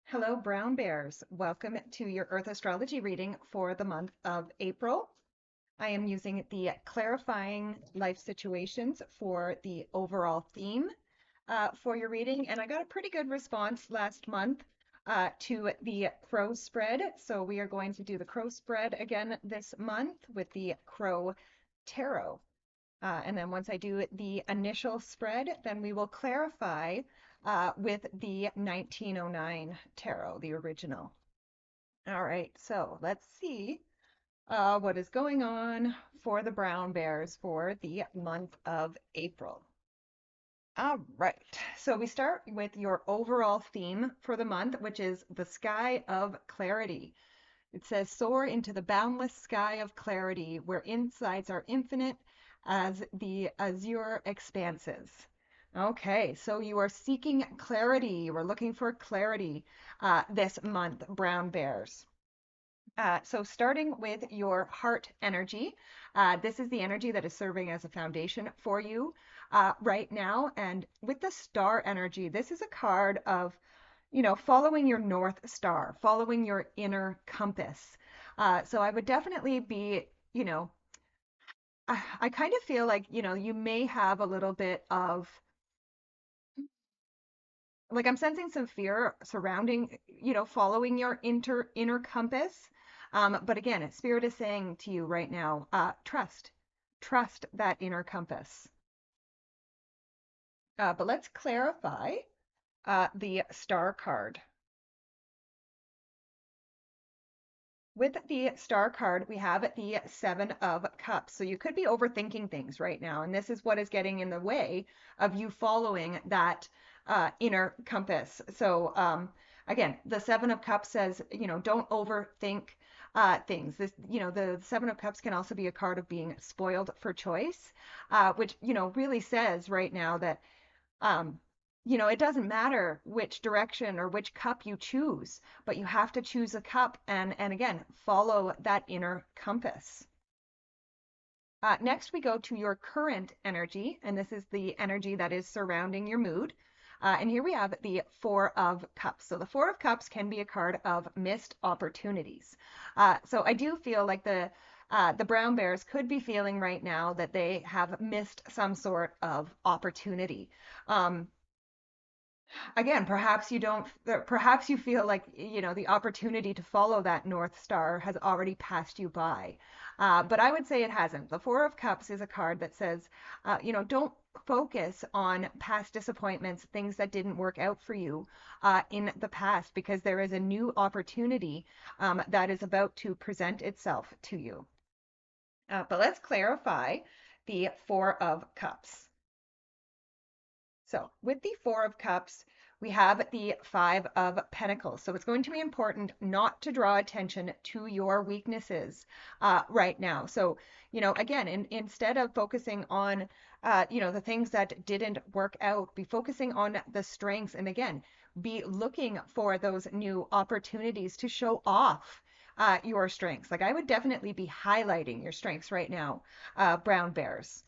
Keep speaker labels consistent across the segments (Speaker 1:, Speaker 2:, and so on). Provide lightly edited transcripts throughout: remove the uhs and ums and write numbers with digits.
Speaker 1: Hello, brown bears. Welcome to your Earth astrology reading for the month of April. I am using the clarifying life situations for the overall theme for your reading, and I got a pretty good response last month to the crow spread. So we are going to do the crow spread again this month with the crow tarot. And then once I do the initial spread, then we will clarify with the 1909 tarot, the original. All right, so let's see what is going on for the brown bears for the month of April. All right, so we start with your overall theme for the month, which is the sky of clarity. It says, soar into the boundless sky of clarity where insights are infinite as the azure expanses. Okay, so you are seeking clarity. You are looking for clarity this month, brown bears. So starting with your heart energy, this is the energy that is serving as a foundation for you right now. And with the star energy, this is a card of following your North Star, following your inner compass. So I would definitely be, I kind of feel like, you may have a little bit of, like I'm sensing some fear surrounding, following your inner compass. But again, Spirit is saying to you right now, trust that inner compass. But let's clarify the star card. With the star card, we have the Seven of Cups. So you could be overthinking things right now. And this is what is getting in the way of you following that inner compass. So again, the Seven of Cups says, don't overthink things. The Seven of Cups can also be a card of being spoiled for choice, which, really says right now that um, it doesn't matter which direction or which cup you choose, but you have to choose a cup and again, follow that inner compass. Next, we go to your current energy, and this is the energy that is surrounding your mood. And here we have the Four of Cups. So the Four of Cups can be a card of missed opportunities. So I do feel like the brown bears could be feeling right now that they have missed some sort of opportunity. Um, Again, perhaps you don't, perhaps you feel like, the opportunity to follow that North Star has already passed you by. But I would say it hasn't. The Four of Cups is a card that says, don't focus on past disappointments, things that didn't work out for you in the past, because there is a new opportunity that is about to present itself to you. But let's clarify the Four of Cups. So with the Four of Cups, we have the Five of Pentacles. So it's going to be important not to draw attention to your weaknesses right now. So, again, instead of focusing on, the things that didn't work out, be focusing on the strengths. And again, be looking for those new opportunities to show off your strengths. Like I would definitely be highlighting your strengths right now, brown bears.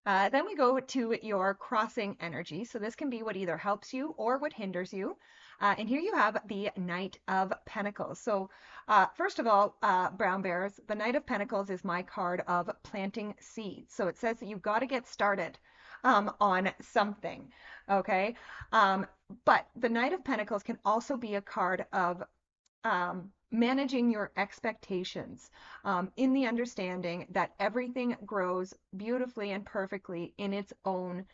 Speaker 1: Then we go to your crossing energy. So this can be what either helps you or what hinders you. And here you have the Knight of Pentacles. So first of all, brown bears, the Knight of Pentacles is my card of planting seeds. So it says that you've got to get started on something. Okay. But the Knight of Pentacles can also be a card of managing your expectations in the understanding that everything grows beautifully and perfectly in its own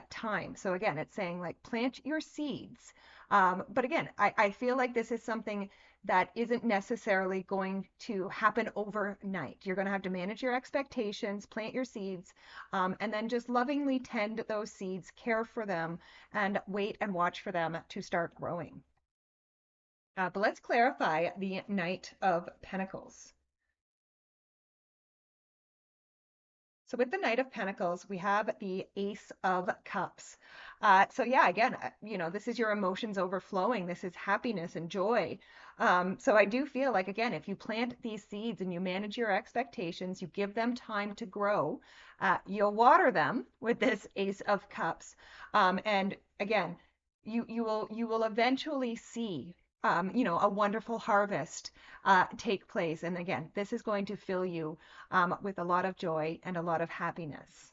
Speaker 1: time. So again, it's saying like plant your seeds. But again, I feel like this is something that isn't necessarily going to happen overnight. You're going to have to manage your expectations, plant your seeds, and then just lovingly tend those seeds, care for them, and wait and watch for them to start growing. But let's clarify the Knight of Pentacles. So with the Knight of Pentacles, we have the Ace of Cups. So yeah, again, this is your emotions overflowing. This is happiness and joy. So I do feel like, again, if you plant these seeds and you manage your expectations, you give them time to grow, you'll water them with this Ace of Cups. And again, You will eventually see a wonderful harvest take place. And again, this is going to fill you with a lot of joy and a lot of happiness.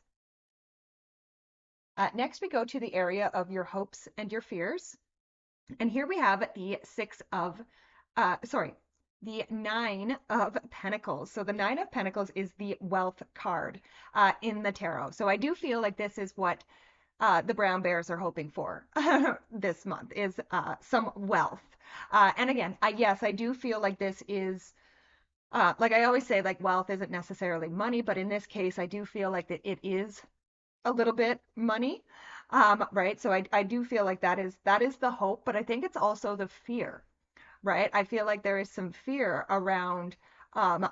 Speaker 1: Next, we go to the area of your hopes and your fears. And here we have the sorry, the Nine of Pentacles. So the Nine of Pentacles is the wealth card in the tarot. So I do feel like this is what the brown bears are hoping for this month is some wealth. And again, yes, I do feel like this is like I always say, like wealth isn't necessarily money, but in this case, I do feel like that it is a little bit money. Right. So I do feel like that is the hope, but I think it's also the fear, right? I feel like there is some fear around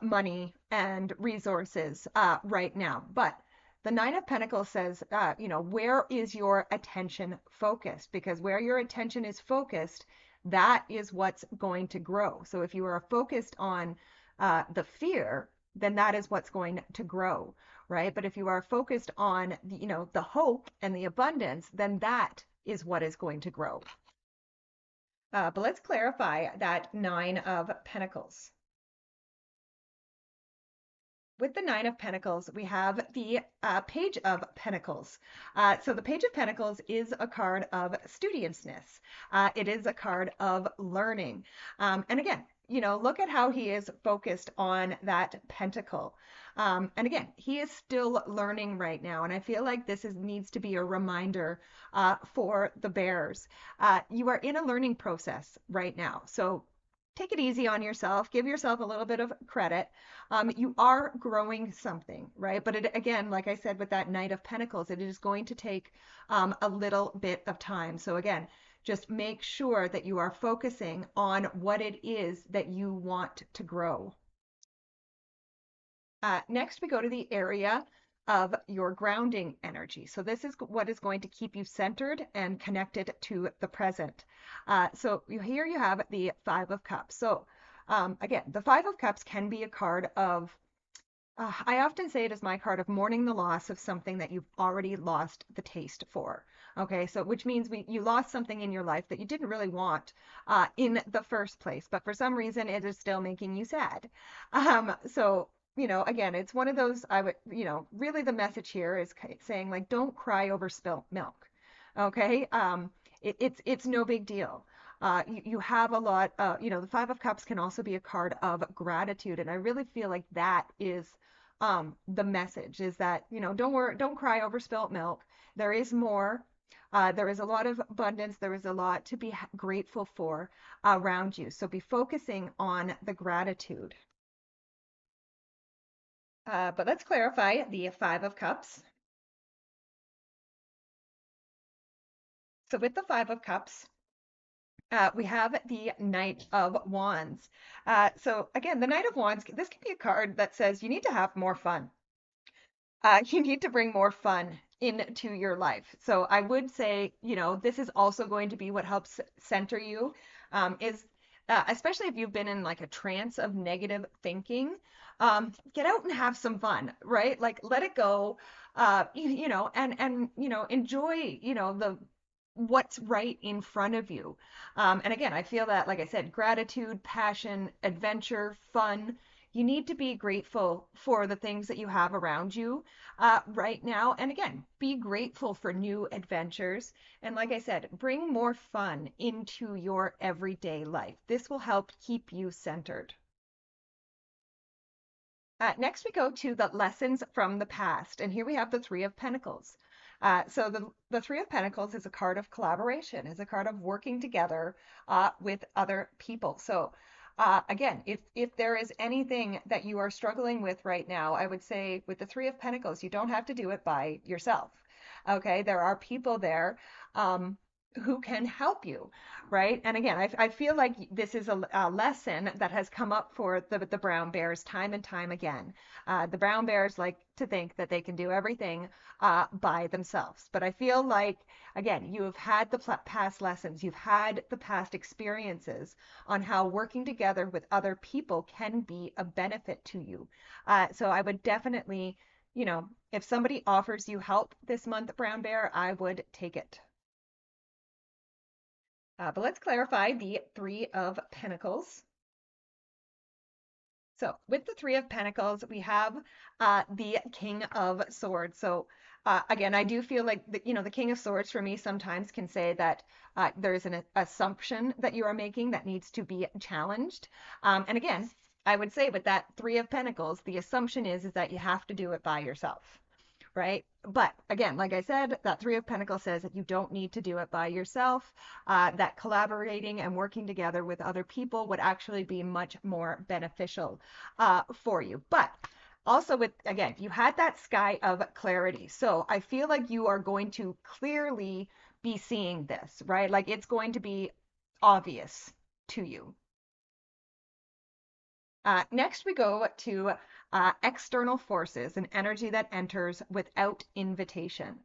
Speaker 1: money and resources right now. But the Nine of Pentacles says, where is your attention focused? Because where your attention is focused, that is what's going to grow. So if you are focused on the fear, then that is what's going to grow, right? But if you are focused on, the hope and the abundance, then that is what is going to grow. But let's clarify that Nine of Pentacles. With the Nine of Pentacles, we have the Page of Pentacles. So the Page of Pentacles is a card of studiousness. It is a card of learning. And again, look at how he is focused on that pentacle. And again, he is still learning right now. And I feel like needs to be a reminder for the bears. You are in a learning process right now. So take it easy on yourself, give yourself a little bit of credit. You are growing something, right? But again, like I said, with that Knight of Pentacles, it is going to take a little bit of time. So again, just make sure that you are focusing on what it is that you want to grow. Next, we go to the area of your grounding energy. So this is what is going to keep you centered and connected to the present. So here you have the Five of Cups. So again, the Five of Cups can be a card of, I often say it is my card of mourning the loss of something that you've already lost the taste for. Okay, so which means you lost something in your life that you didn't really want in the first place, but for some reason it is still making you sad. So again, it's one of those, I would, really the message here is saying like, don't cry over spilt milk. Okay. It's no big deal. You have a lot, the Five of Cups can also be a card of gratitude. And I really feel like that is the message is that, don't worry, don't cry over spilt milk. There is more. There is a lot of abundance. There is a lot to be grateful for around you. So be focusing on the gratitude. But let's clarify the Five of Cups. So with the Five of Cups, we have the Knight of Wands. So again, the Knight of Wands, this can be a card that says you need to have more fun. You need to bring more fun into your life. So I would say, this is also going to be what helps center you, is especially if you've been in like a trance of negative thinking, get out and have some fun, right? Like let it go, and enjoy, the what's right in front of you. And again, I feel that, like I said, gratitude, passion, adventure, fun. You need to be grateful for the things that you have around you right now. And again, be grateful for new adventures. And like I said, bring more fun into your everyday life. This will help keep you centered. Next, we go to the lessons from the past. And here we have the Three of Pentacles. So the Three of Pentacles is a card of collaboration, is a card of working together with other people. So again, if there is anything that you are struggling with right now, I would say with the Three of Pentacles, you don't have to do it by yourself. Okay, there are people there who can help you, right? And again, I feel like this is a lesson that has come up for the brown bears time and time again. The brown bears like to think that they can do everything by themselves. But I feel like, again, you have had the past lessons, you've had the past experiences on how working together with other people can be a benefit to you. So I would definitely, if somebody offers you help this month, brown bear, I would take it. But let's clarify the Three of Pentacles. So with the Three of Pentacles, we have the King of Swords. So again, I do feel like the King of Swords for me sometimes can say that there's an assumption that you are making that needs to be challenged. And again, I would say with that Three of Pentacles, the assumption is that you have to do it by yourself, right? But again, like I said, that Three of Pentacles says that you don't need to do it by yourself, that collaborating and working together with other people would actually be much more beneficial for you. But also with, again, you had that sky of clarity. So I feel like you are going to clearly be seeing this, right? Like it's going to be obvious to you. Next, we go to external forces, an energy that enters without invitation.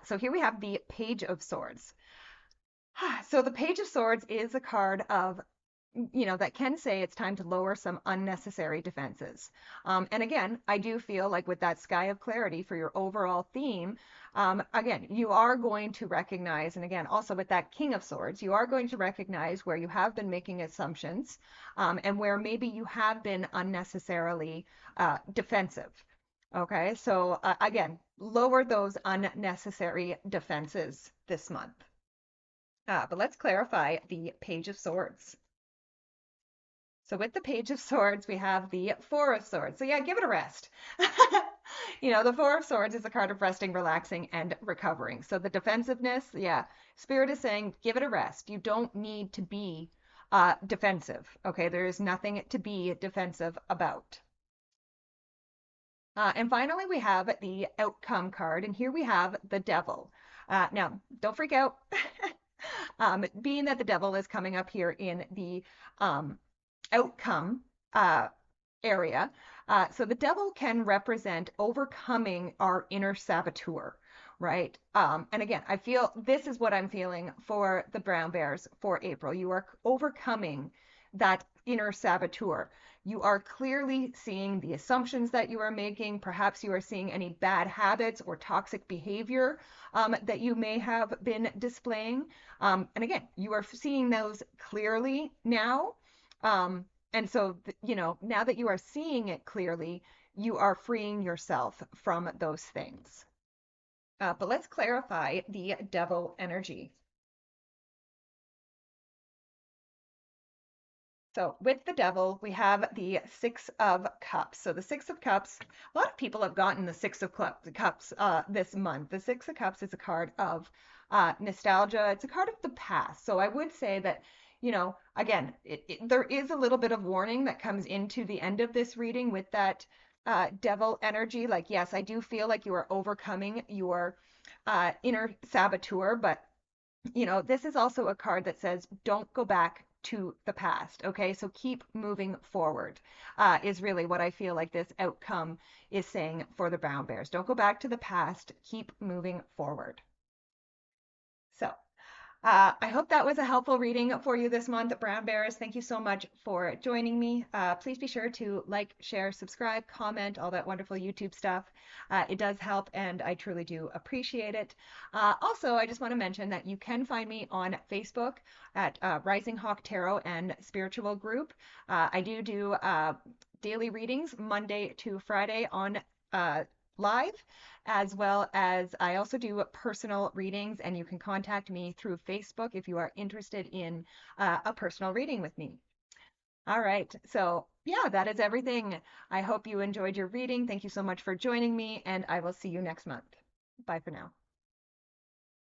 Speaker 1: So here we have the Page of Swords. So the Page of Swords is a card of, that can say it's time to lower some unnecessary defenses. And again, I do feel like with that sky of clarity for your overall theme, again, you are going to recognize, and again, also with that King of Swords, you are going to recognize where you have been making assumptions and where maybe you have been unnecessarily defensive. Okay, so again, lower those unnecessary defenses this month. But let's clarify the Page of Swords. So with the Page of Swords, we have the Four of Swords. So yeah, give it a rest. The Four of Swords is a card of resting, relaxing, and recovering. So the defensiveness, yeah, Spirit is saying, give it a rest. You don't need to be defensive. Okay, there is nothing to be defensive about. And finally, we have the Outcome card, and here we have the Devil. Now, don't freak out. Being that the Devil is coming up here in the outcome area. So the devil can represent overcoming our inner saboteur, right? And again, I feel this is what I'm feeling for the brown bears for April. You are overcoming that inner saboteur. You are clearly seeing the assumptions that you are making. Perhaps you are seeing any bad habits or toxic behavior that you may have been displaying. And again, you are seeing those clearly now. And so, now that you are seeing it clearly, you are freeing yourself from those things. But let's clarify the devil energy. So with the devil, we have the Six of Cups. So the Six of Cups, a lot of people have gotten the Six of Cups this month. The Six of Cups is a card of nostalgia. It's a card of the past. So I would say that, again, there is a little bit of warning that comes into the end of this reading with that devil energy. Like, yes, I do feel like you are overcoming your inner saboteur, but this is also a card that says don't go back to the past. Okay, so keep moving forward is really what I feel like this outcome is saying for the brown bears. Don't go back to the past, keep moving forward. So I hope that was a helpful reading for you this month, Brown Bears. Thank you so much for joining me. Please be sure to like, share, subscribe, comment, all that wonderful YouTube stuff. It does help, and I truly do appreciate it. Also, I just want to mention that you can find me on Facebook at Rising Hawk Tarot and Spiritual Group. I do daily readings Monday to Friday on live, as well as I also do personal readings, and you can contact me through Facebook if you are interested in a personal reading with me. All right, so yeah, that is everything. I hope you enjoyed your reading. Thank you so much for joining me, and I will see you next month. Bye for now.